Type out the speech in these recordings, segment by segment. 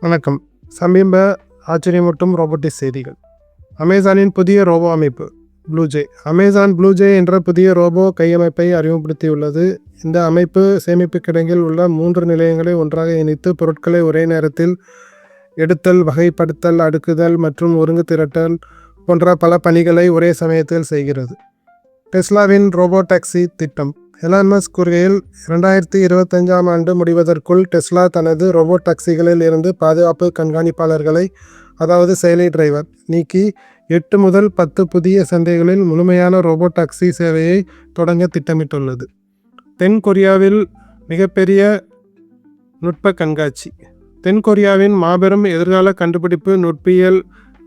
வணக்கம். சமீப ஆச்சரியமூட்டும் ரோபோட்டிக் செய்திகள். அமேசானின் புதிய ரோபோ அமைப்பு ப்ளூஜே. அமேசான் ப்ளூஜே என்ற புதிய ரோபோ கையமைப்பை அறிமுகப்படுத்தியுள்ளது. இந்த அமைப்பு சேமிப்பு கிடங்கில் உள்ள 3 நிலையங்களை ஒன்றாக இணைத்து பொருட்களை ஒரே நேரத்தில் எடுத்தல், வகைப்படுத்தல், அடுக்குதல் மற்றும் ஒருங்கு திரட்டல் போன்ற பல பணிகளை ஒரே சமயத்தில் செய்கிறது. டெஸ்லாவின் ரோபோ டாக்ஸி திட்டம். எலான் மஸ்க் கூறுகையில், 2025ஆம் ஆண்டு முடிவதற்குள் டெஸ்லா தனது ரோபோ டாக்ஸிகளில் இருந்து பாதுகாப்பு கண்காணிப்பாளர்களை, அதாவது செயலி டிரைவர், நீக்கி 8 முதல் 10 புதிய சந்தைகளில் முழுமையான ரோபோ டாக்ஸி சேவையை தொடங்க திட்டமிட்டுள்ளது. தென் கொரியாவில் மிகப்பெரிய நுட்ப கண்காட்சி. தென் கொரியாவின் மாபெரும் எதிர்கால கண்டுபிடிப்பு நுட்பியல்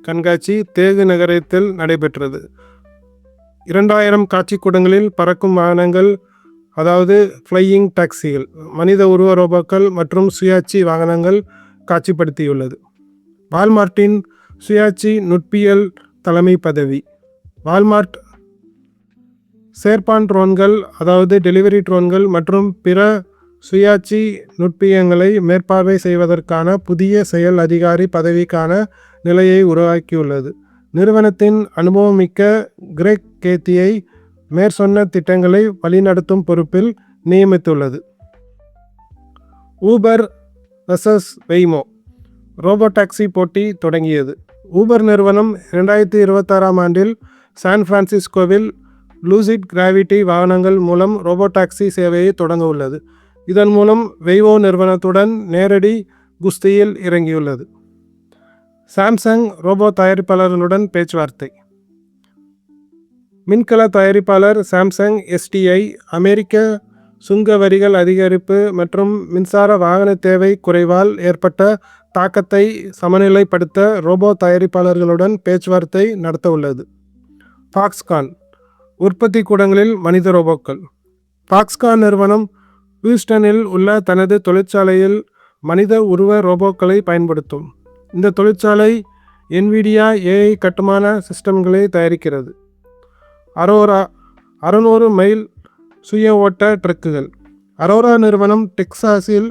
கண்காட்சி தேகு நகரத்தில் நடைபெற்றது. 2000 காட்சிக்கூடங்களில் பறக்கும் வாகனங்கள், அதாவது ஃப்ளையிங் டாக்ஸிகள், மனித உருவ ரோபோக்கள் மற்றும் சுயாட்சி வாகனங்கள் காட்சிப்படுத்தியுள்ளது. வால்மார்ட்டின் சுயாட்சி நுட்பியல் தலைமை பதவி. வால்மார்ட் சேர்பான் ட்ரோன்கள், அதாவது டெலிவரி ட்ரோன்கள் மற்றும் பிற சுயாட்சி நுட்பியங்களை மேற்பார்வை செய்வதற்கான புதிய செயல் அதிகாரி பதவிக்கான நிலையை உருவாக்கியுள்ளது. நிறுவனத்தின் அனுபவமிக்க கிரெக் கேத்தியை மேற்சொன்ன திட்டங்களை வழிநடத்தும் பொறுப்பில் நியமித்துள்ளது. ஊபர் வெர்சஸ் வெய்மோ ரோபோ டாக்ஸி போட்டி தொடங்கியது. ஊபர் நிறுவனம் 2026ஆம் ஆண்டில் சான் பிரான்சிஸ்கோவில் லூசிட் கிராவிட்டி வாகனங்கள் மூலம் ரோபோ டாக்ஸி சேவையை தொடங்க உள்ளது. இதன் மூலம் வெய்மோ நிறுவனத்துடன் நேரடி குஸ்தியில் இறங்கியுள்ளது. சாம்சங் ரோபோ தயாரிப்பாளர்களுடன் பேச்சுவார்த்தை. மின்கல தயாரிப்பாளர் சாம்சங் SDI அமெரிக்க சுங்க வரிகள் அதிகரிப்பு மற்றும் மின்சார வாகன தேவை குறைவால் ஏற்பட்ட தாக்கத்தை சமநிலைப்படுத்த ரோபோ தயாரிப்பாளர்களுடன் பேச்சுவார்த்தை நடத்த உள்ளது. ஃபாக்ஸ்கான் உற்பத்தி கூடங்களில் மனித ரோபோக்கள். ஃபாக்ஸ்கான் நிறுவனம் ஹூஸ்டனில் உள்ள தனது தொழிற்சாலையில் மனித உருவ ரோபோக்களை பயன்படுத்தும். இந்த தொழிற்சாலை NVIDIA AI கட்டுமான சிஸ்டம்களை தயாரிக்கிறது. அரோரா 600 மைல் சுய ஓட்ட ட்ரக்குகள். அரோரா நிறுவனம் டெக்சாஸில்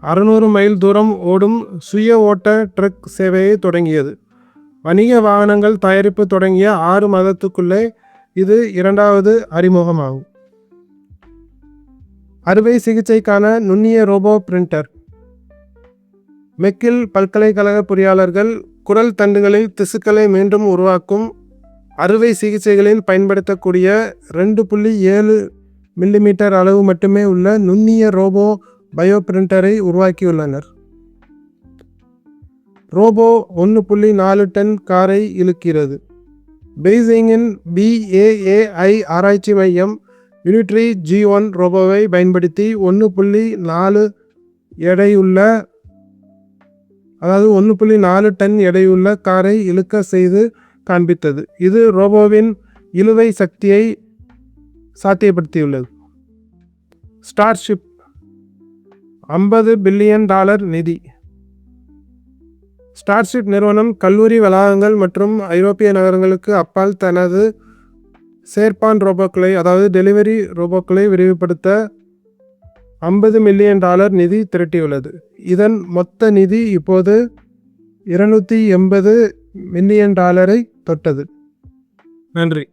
600 மைல் தூரம் ஓடும் சுய ஓட்ட ட்ரக் சேவையை தொடங்கியது. வணிக வாகனங்கள் தயாரிப்பு தொடங்கிய 6 மாதத்துக்குள்ளே இது 2வது அறிமுகமாகும். அறுவை சிகிச்சைக்கான நுண்ணிய ரோபோ பிரிண்டர். மெக்கில் பல்கலைக்கழக பொறியாளர்கள் குரல் தண்டுகளில் திசுக்களை மீண்டும் உருவாக்கும் அறுவை சிகிச்சைகளில் பயன்படுத்தக்கூடிய 2.7 மில்லிமீட்டர் அளவு மட்டுமே உள்ள நுண்ணிய ரோபோ பயோ பிரிண்டரை உருவாக்கியுள்ளனர். ரோபோ 1.4 டன் காரை இழுக்கிறது. பெய்ஜிங்கின் BAAI ஆராய்ச்சி மையம் யூனிட்ரி G1 ரோபோவை பயன்படுத்தி 1.4 டன் எடையுள்ள காரை இழுக்க செய்து காண்பித்தது. இது ரோபோவின் இழுவை சக்தியை சாத்தியப்படுத்தியுள்ளது. ஸ்டார்ஷிப் $50 பில்லியன் நிதி. ஸ்டார்ஷிப் நிறுவனம் கல்லூரி வளாகங்கள் மற்றும் ஐரோப்பிய நகரங்களுக்கு அப்பால் தனது சேர்பான் ரோபோக்களை, அதாவது டெலிவரி ரோபோக்களை விரிவுபடுத்த $50 மில்லியன் நிதி திரட்டியுள்ளது. இதன் மொத்த நிதி இப்போது $280 மில்லியன் தொட்டது. நன்றி.